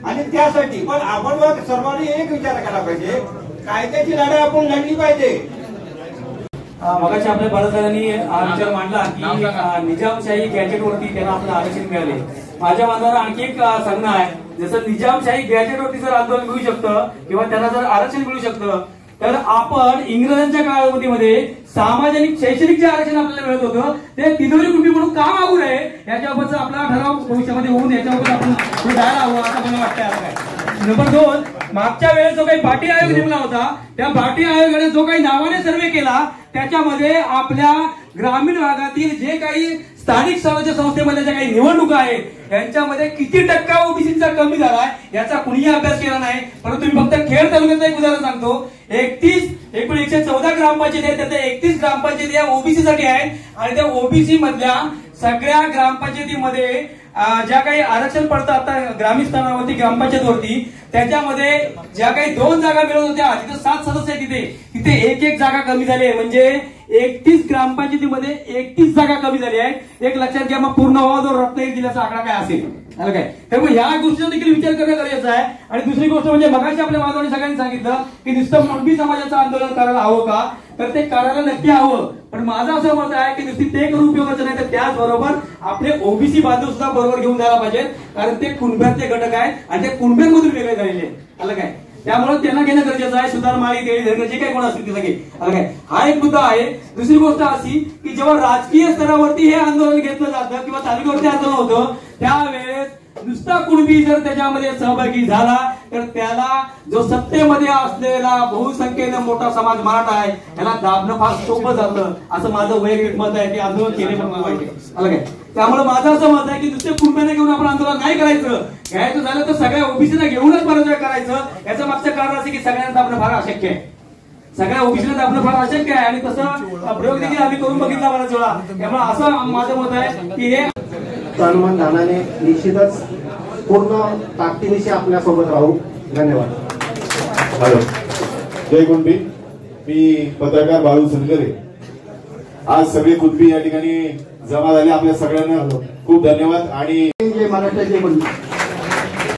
आणि त्यासाठी पण आपण सर्वांनी एक विचार करायला पाहिजे, कायद्याची लढाई आपण लढली पाहिजे. मगाशी आपल्या बाळासाहेबांनी विचार मांडला की निजामशाही गॅजेटवरती त्यांना आपलं आरक्षण मिळाले. माझ्या बांधवांना आणखी एक सांगणं आहे, जसं निजामशाही गॅजेटवरती जर आंदोलन मिळू शकतं किंवा त्यांना जर आरक्षण मिळू शकतं, तर आपण इंग्रजांच्या कालावधीमध्ये सामाजिक शैक्षणिक जे आरक्षण आपल्याला मिळत होतं ते तिजोरी कुंभी म्हणून का मागू नये याच्याबाबतचा आपला ठराव भविष्यामध्ये होऊन याच्याबाबत आपण जायला हवं असं मला वाटतंय. नंबर 2, मागच्या वेळेस जो काही भाटी आयोग नेमला होता त्या भाटी आयोगाने जो काही नावाने सर्वे केला त्याच्यामध्ये आपल्या ग्रामीण भागातील जे काही स्थानिक स्वराज्य संस्थेमध्ये ज्या काही निवडणुका आहेत यांच्यामध्ये किती टक्का ओबीसीचा कमी झाला याचा कुणीही अभ्यास केला नाही. परंतु मी फक्त खेड तालुक्याचं एक उदाहरण सांगतो. 114 ग्रामपंचायत आहेत, त्याच्या 31 ग्रामपंचायती या ओबीसी साठी आहेत आणि त्या ओबीसी मधल्या सगळ्या ग्रामपंचायतीमध्ये ज्या काही आरक्षण पडतं आता ग्रामीण स्तरावरती ग्रामपंचायतवरती त्याच्यामध्ये ज्या काही 2 जागा मिळत होत्या तिथे 7 सदस्य आहेत, तिथे एक जागा कमी झाली आहे. म्हणजे 31 ग्रामपंचायतीमध्ये 31 जागा कमी झाली आहे. एक लक्षात घ्या, मग पूर्ण व्हावा जो रत्नागिरी जिल्ह्याचा आकडा काय असेल काय. त्यामुळे ह्या गोष्टीचा देखील विचार करणं गरजेचं आहे. आणि दुसरी गोष्ट म्हणजे मगाशी आपल्या बांधवांनी सगळ्यांनी सांगितलं की नुसतं कुणबी समाजाचं आंदोलन करायला हवं का, तर ते करायला नक्की हवं. पण माझं असं मत आहे की नुसती ते करून उपयोगाचं नाही, तर त्याचबरोबर आपले ओबीसी बांधव सुद्धा बरोबर घेऊन जायला पाहिजेत, कारण ते कुणब्यातले घटक आहेत आणि ते कुणब्यांमधून वेगळे झालेले आलं काय. त्यामुळे त्यांना घेणं गरजेचं आहे. सुधार माळी देळी जे काही कोण असतील ते सगळे आलं काय. हा एक मुद्दा आहे. दुसरी गोष्ट अशी की जेव्हा राजकीय स्तरावरती हे आंदोलन घेतलं जातं किंवा तालुक्यावरती आंदोलन होतं त्यावेळेस नुसता कुणबी जर त्याच्यामध्ये सहभागी झाला तर त्याला जो सत्तेमध्ये असलेला बहुसंख्येनं मोठा समाज मराठा आहे त्याला दाबणं फार सोपं जातं असं माझं वैयक्तिक मत आहे की आंदोलन केले पण पाहिजे आलं काय. त्यामुळे माझं असं मत आहे की नुसते कुणब्याने घेऊन आपण आंदोलन नाही करायचं. घ्यायचं झालं तर सगळ्या ओबीसीला घेऊनच बरंच वेळ करायचं. याचं मागचं कारण असं की सगळ्यांना दाबणं फार अशक्य आहे, सगळ्या ओबीसीला दाबणं फार अशक्य आहे आणि तसं प्रयोग देखील आम्ही करून बघितला बराच वेळा. त्यामुळे असं माझं मत आहे की हे अनुदानाने निश्चितच पूर्ण ताकदीनिशी आपल्या सोबत राहू. धन्यवाद. हॅलो, जय कुणबी. मी पत्रकार बाळू सनगरे. आज सगळे कुणबी या ठिकाणी जमा झाले. आपल्या सगळ्यांना खूप धन्यवाद. आणि महाराष्ट्राचे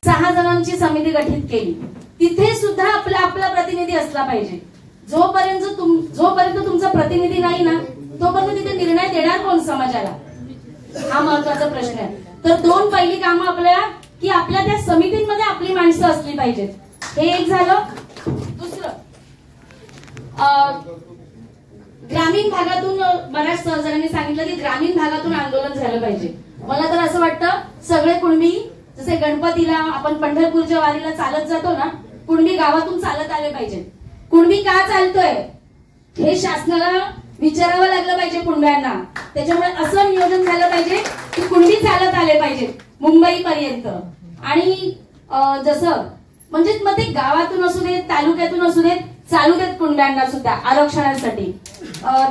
6 जणांची समिती गठीत केली, तिथे सुद्धा आपला प्रतिनिधी असला पाहिजे. जोपर्यंत तुमचा प्रतिनिधी नाही ना तोपर्यंत तिथे निर्णय देणार कोण समाजाला, हा महत्वाचा प्रश्न आहे. तर 2 पहिली कामं आपल्याला की आपल्या त्या समितींमध्ये आपली माणसं असली पाहिजेत. हे एक झालं. दुसरं, ग्रामीण भागातून बऱ्याच जणांनी सांगितलं की ग्रामीण भागातून आंदोलन झालं पाहिजे. मला तर असं वाटतं सगळे कुणबी जसे गणपतीला आपण पंढरपूरच्या वारीला चालत जातो ना, कुणबी गावातून चालत आले पाहिजे. कुणबी का चालतोय हे शासनाला विचारावं लागलं पाहिजे कुणब्यांना. त्याच्यामुळे असं नियोजन झालं पाहिजे की कुणबी चालत आले पाहिजेत मुंबईपर्यंत. आणि जसं म्हणजे मग ते गावातून असू देत तालुक्यातून असू देत चालू देत कुणब्यांना सुद्धा आरक्षणासाठी.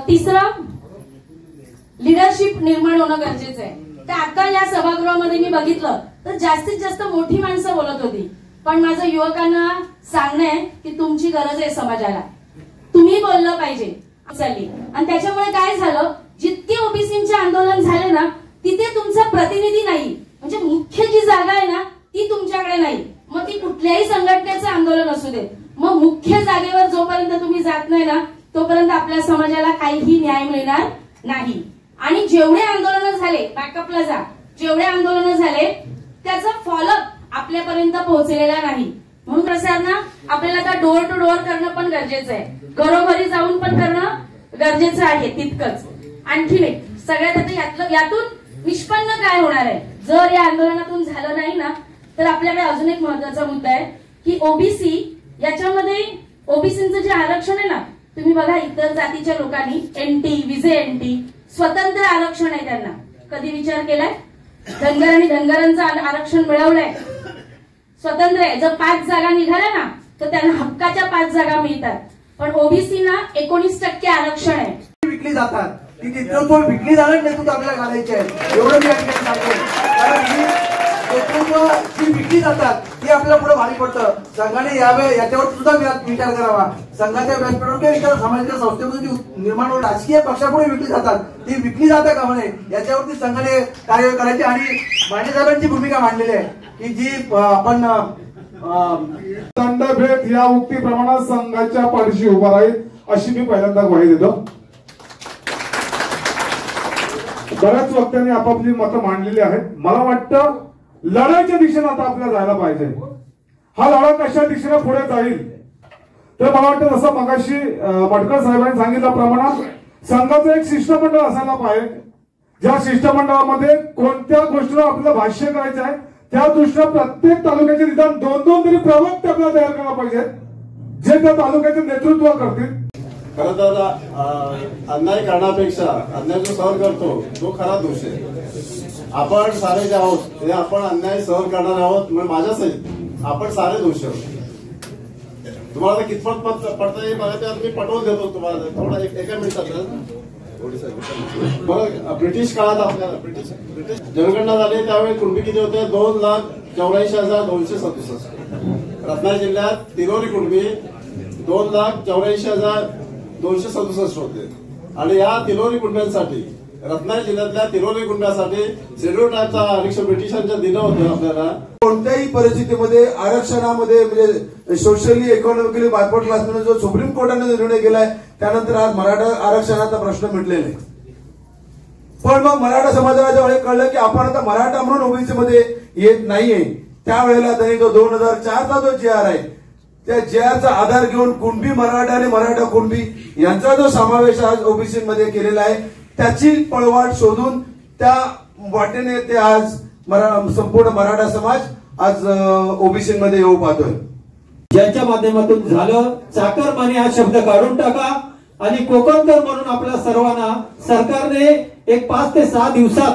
तिसरं, लिडरशिप निर्माण होणं गरजेचं आहे. तर आता या सभागृहामध्ये मी बघितलं तर जास्तीत जास्त मोठी माणसं बोलत होती, पण माझं युवकांना सांगणं आहे की तुमची गरज आहे समाजाला, तुम्ही बोललं पाहिजे. आणि त्याच्यामुळे काय झालं, जितके ओबीसीचे आंदोलन झाले ना तिथे तुमचा प्रतिनिधी नाही, म्हणजे मुख्य जी जागा आहे ना ती तुमच्याकडे नाही. मग ती कुठल्याही संघटनेचं आंदोलन असू दे, मग मुख्य जागेवर जोपर्यंत तुम्ही जात नाही ना तोपर्यंत आपल्या समाजाला काहीही न्याय मिळणार नाही. आणि जेवढे आंदोलन झाले, बॅकअपला जा, जेवढे आंदोलन झाले त्याचा फॉलोअप आपल्यापर्यंत पोहोचलेला नाही. म्हणून प्रसारणा आपल्याला आता डोअर टू डोअर करणं पण गरजेचं आहे, घरोघरी जाऊन पण करणं गरजेचं आहे तितकंच. आणखीन एक सगळ्यात आता यातून निष्पन्न काय होणार आहे, जर या आंदोलनातून झालं नाही ना तर आपल्याकडे अजून एक महत्वाचा मुद्दा आहे की ओबीसी, याच्यामध्ये ओबीसीचं जे आरक्षण आहे ना, तुम्ही बघा इतर जातीच्या लोकांनी एनटी विजे एनटी स्वतंत्र आरक्षण आहे, त्यांना कधी विचार केलाय? धनगर आणि धनगरांचं आरक्षण मिळवलंय, स्वतंत्र आहे. जर 5 जागा निघाल्या ना तर त्यांना हक्काच्या 5 जागा मिळतात. पण ओबीसीना 19% आरक्षण आहे. विकली जातात ती नेतृत्व विकली जाणार नेतृत्व आपल्याला घालायचे आहे, एवढं मी या ठिकाणी सांगतो. कारण ही नेतृत्व जी विकली जातात ती आपल्याला पुढे भारी पडतं. संघाने याच्यावर सुद्धा विचार करावा. संघाच्या व्यासपीठावर किंवा इतर सामाजिक संस्थेमधून जी निर्माण होऊन राजकीय पक्षापुढे विकली जातात ती विकली जाते का म्हणे याच्यावरती संघाने कार्य करायचे. आणि माने साहेबांची भूमिका मांडलेली आहे की जी आपण दंडभेद या उक्तीप्रमाणे संघाच्या पाठीशी उभा राहील अशी मी पहिल्यांदा ग्वाही देतो. बऱ्याच वक्त्यांनी आपापली मतं मांडलेली आहेत. मला वाटतं लढाईच्या दिशेने आता आपल्याला जायला पाहिजे. हा लढा कशा दिशेने पुढे जाईल तर मला वाटतं जसं मगाशी मडकर साहेबांनी सांगितल्याप्रमाणे संघाचं एक शिष्टमंडळ असायला पाहिजे. ज्या शिष्टमंडळामध्ये कोणत्या गोष्टीवर आपल्याला भाष्य करायचं आहे त्या दृष्टीने प्रत्येक तालुक्याचे निदान 2-2 तरी प्रवक्ते आपल्याला तयार करायला पाहिजे जे त्या तालुक्याचे नेतृत्व करतील. खरं तर अन्याय करण्यापेक्षा अन्याय जो सहन करतो तो खरा दोष आहे. आपण सारे जे आहोत हे आपण अन्याय सहन करणार आहोत म्हणजे माझ्या सहित आपण सारे दोषी आहोत. तुम्हाला कितपत पडता येईल मला ते मी पटवून देतो तुम्हाला थोडा एका मिनिटात. ब्रिटिश काळात आपल्याला ब्रिटिश जनगणना झाली त्यावेळी कुणबी किती होते 2,84,267. रत्नागिरी जिल्ह्यात तिरोरी कुणबी 2,84,267 होते. आणि या तिलोरी कुणब्यांसाठी रत्नागिरी जिल्ह्यातल्या तिरोरी कुणब्यासाठी शेड्यूल टाईपचा आरक्षण ब्रिटिशांच्या दिलं होतं आपल्याला. कोणत्याही परिस्थितीमध्ये आरक्षणामध्ये म्हणजे सोशली इकॉनॉमिकली बॅकवर्ड क्लासमध्ये जो सुप्रीम कोर्टाने निर्णय केलाय त्यानंतर आज मराठा आरक्षणाचा प्रश्न मिटलेला आहे. पण मग मराठा समाजाला जेव्हा कळलं की आपण आता मराठा म्हणून ओबीसी मध्ये येत नाहीये त्यावेळेला त्यांनी तो 2004चा जो JR आहे त्या JRचा आधार घेऊन कुणबी मराठा आणि मराठा कुणबी यांचा जो समावेश आज ओबीसी मध्ये केलेला आहे त्याची पळवाट शोधून त्या वाटेने ते आज संपूर्ण मराठा समाज आज ओबीसी मध्ये येऊ पाहतोय. ज्यांच्या माध्यमातून झालं चाकरमानी हा शब्द काढून टाका आणि कोकणकर म्हणून आपल्या सर्वांना सरकारने एक 5 ते 6 दिवसात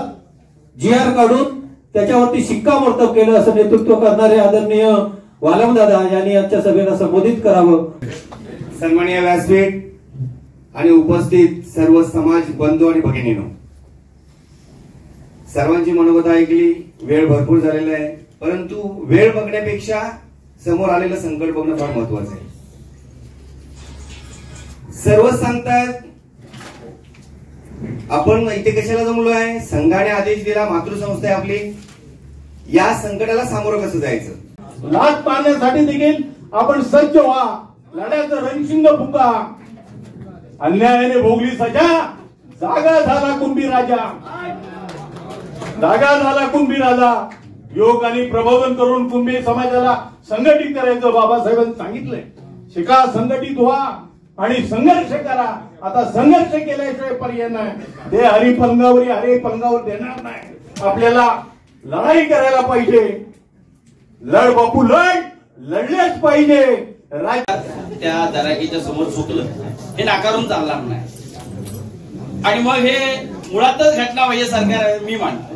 JR काढून त्याच्यावरती शिक्कामोर्तब केलं असं नेतृत्व करणारे आदरणीय वालमदादा यांनी आजच्या सभेला संबोधित करावं. सन्माननीय व्यासपीठ आणि उपस्थित सर्व समाज बंधू आणि भगिनींनो, सर्वांची मनोगत ऐकली. वेळ भरपूर झालेला आहे परंतु वेळ बघण्यापेक्षा समोर आलेलं संकट बघणं फार महत्वाचं आहे. सर्वच सांगतात आपण इथे कशाला जमलो आहे. संघाने आदेश दिला, मातृसंस्था आहे आपली. या संकटाला सामोरं कसं जायचं लाट मारण्यासाठी देखील आपण सज्ज व्हा. लढ्याचं रणशिंग फुंका. अन्यायाने भोगली सजा जागा झाला कुणबी राजा. जागा झाला कुणबी राजा. योग आणि प्रबोधन करून कुणबी समाजाला संघटित करायचं बाबासाहेबांनी सांगितलंय. शिका, संघटित व्हा आणि संघर्ष करा. आता संघर्ष केल्याशिवाय पर्याय नाही. ते हरिपंगावर देणार नाही. आपल्याला लढाई करायला पाहिजे. लढ बापू लढ, लढलेच पाहिजे. त्या दराकीच्या समोर झुकलं हे नाकारून चालणार नाही. आणि मग हे मुळातच घटना पाहिजे सरकार मी मानतो.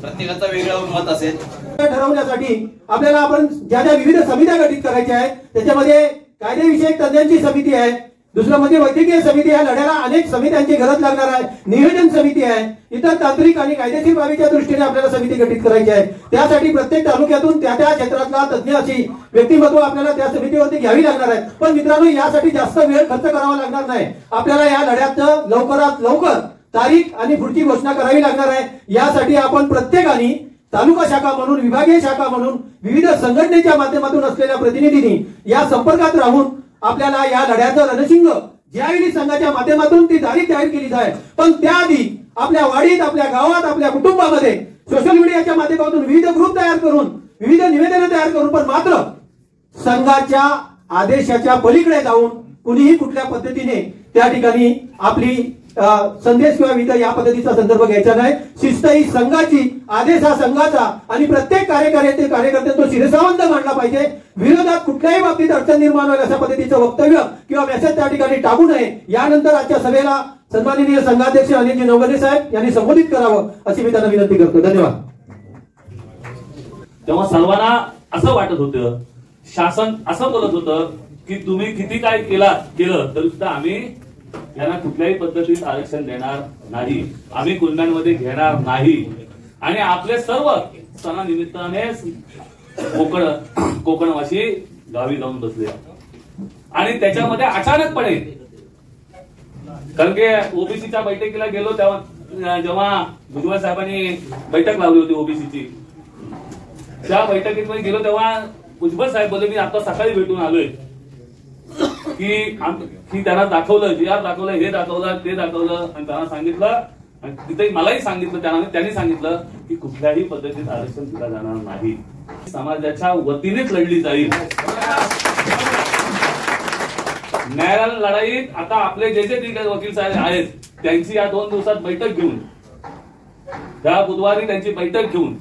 प्रत्येकाचं वेगळं मत असेल. ठरवण्यासाठी आपल्याला आपण ज्या ज्या विविध समित्या गठीत करायच्या आहेत त्याच्यामध्ये कायदेविषयक तज्ञांची समिती आहे. दुसरं म्हणजे वैद्यकीय समिती आहे. लढ्याला अनेक समित्यांची गरज लागणार आहे. नियोजन समिती आहे. इतर तांत्रिक आणि कायदेशीर बाबीच्या दृष्टीने आपल्याला समिती गठीत करायची आहे. त्यासाठी प्रत्येक तालुक्यातून त्या त्या क्षेत्रातला तज्ञ अशी व्यक्तिमत्व आपल्याला त्या समितीवरती घ्यावी लागणार आहे. पण मित्रांनो यासाठी जास्त वेळ खर्च करावा लागणार नाही. आपल्याला या लढ्याचं लवकरात लवकर तारीख आणि पुढची घोषणा करावी लागणार आहे. यासाठी आपण प्रत्येकाने तालुका शाखा म्हणून, विभागीय शाखा म्हणून, विविध संघटनेच्या माध्यमातून असलेल्या प्रतिनिधींनी या संपर्कात राहून आपल्याला या लढ्याचं रणशिंग ज्यावेळी संघाच्या माध्यमातून ती तारीख जाहीर केली जाईल. पण त्याआधी आपल्या वाडीत, आपल्या गावात, आपल्या कुटुंबामध्ये सोशल मीडियाच्या माध्यमातून विविध ग्रुप तयार करून, विविध निवेदनं तयार करून, पण मात्र संघाच्या आदेशाच्या पलीकडे जाऊन कुणीही कुठल्या पद्धतीने त्या ठिकाणी आपली संदेश किंवा विविध या पद्धतीचा संदर्भ घ्यायचा नाही. शिस्त ही संघाची, आदेश हा संघाचा आणि प्रत्येक कार्यकर्ते तो शिरसावंत मांडला पाहिजे. विरोधात कुठल्याही बाबतीत अडचण निर्माण होईल अशा पद्धतीचं वक्तव्य किंवा मेसेज त्या ठिकाणी टाकू नये. यानंतर आजच्या सभेला सन्माननीय संघाध्यक्ष अनिलजी नवगणे साहेब यांनी संबोधित करावं अशी मी त्यांना विनंती करतो. धन्यवाद. तेव्हा सर्वांना असं वाटत होतं, शासन असं बोलत होतं की तुम्ही किती काय केलं तरी सुद्धा आम्ही यांना कुठल्याही पद्धतीत आरक्षण देणार नाही, आम्ही कुणब्यांमध्ये घेणार नाही. आणि आपले सर्व सणानिमित्ताने कोकणवासी गावी जाऊन बसले. आणि त्याच्यामध्ये अचानकपणे, कारण की ओबीसीच्या बैठकीला गेलो तेव्हा जेव्हा भुजबळ साहेबांनी बैठक लावली होती ओबीसीची, त्या बैठकीत गेलो तेव्हा भुजबळ साहेब बोलले मी आता सकाळी भेटून आलोय की त्यांना दाखवलं जी आर दाखवलं हे दाखवलं ते दाखवलं आणि त्यांना सांगितलं आणि तिथे मलाही सांगितलं त्यांनी सांगितलं की कुठल्याही पद्धतीत आरक्षण दिलं जाणार नाही, समाजाच्या वतीनेच लढली जाईल. न्यायालयीन लढाईत आता आपले जे वकील साहेब आहेत त्यांची या 2 दिवसात बैठक घेऊन त्या बुधवारी त्यांची बैठक घेऊन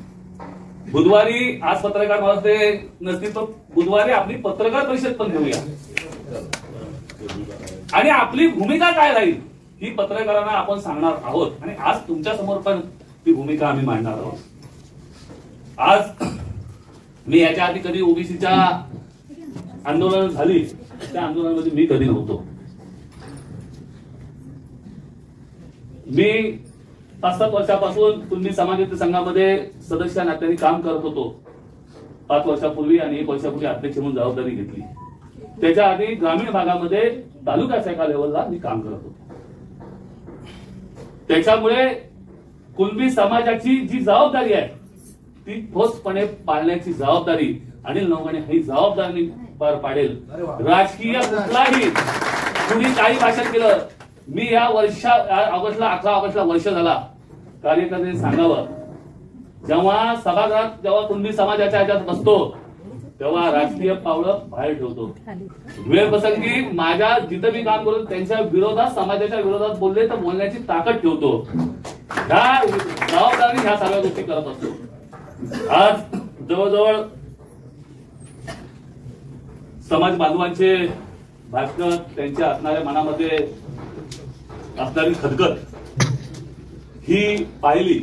बुधवारी आज पत्रकार मला ते नसतील तर बुधवारी आपली पत्रकार परिषद पण घेऊया आणि आपली भूमिका काय राहील ही पत्रकारांना आपण सांगणार आहोत. आणि आज तुमच्या समोर पण ती भूमिका आम्ही मांडणार आहोत. आज मी याच्या आधी कधी ओबीसीच्या आंदोलन झाली त्या आंदोलनामध्ये मी कधी नव्हतो. मी 5-7 वर्षापासून कुणबी समाज संघामध्ये सदस्य नात्याने काम करत होतो. 5 वर्षापूर्वी आणि 1 वर्षापूर्वी अध्यक्ष म्हणून जबाबदारी घेतली. त्याच्या आधी ग्रामीण भागामध्ये तालुका शाखा लेवलला मी काम करत होतो. त्याच्यामुळे कुणबी समाजाची जी जबाबदारी आहे ती ठोसपणे पाळण्याची जबाबदारी अनिल नवघणे ही जबाबदारी पार पाडेल. राजकीय कुठलाही कुणी काही भाषण केलं मी या ऑगस्टला 18 ऑगस्टला वर्ष झाला कार्यकर्त्यांनी सांगावं जेव्हा सभागृहात जेव्हा कुणबी समाजाच्या ह्याच्यात बसतो तेव्हा राजकीय पावलं बाहेर ठेवतो. वेळ प्रसंगी माझ्या जिथं मी काम करतो त्यांच्या विरोधात समाजाच्या विरोधात बोलले तर बोलण्याची ताकद ठेवतो. ह्या जबाबदारी ह्या सगळ्या गोष्टी करत असतो. आज जवळजवळ समाज बांधवांचे भाषण त्यांच्या असणाऱ्या मनामध्ये असणारी खदखद ही पाहिली.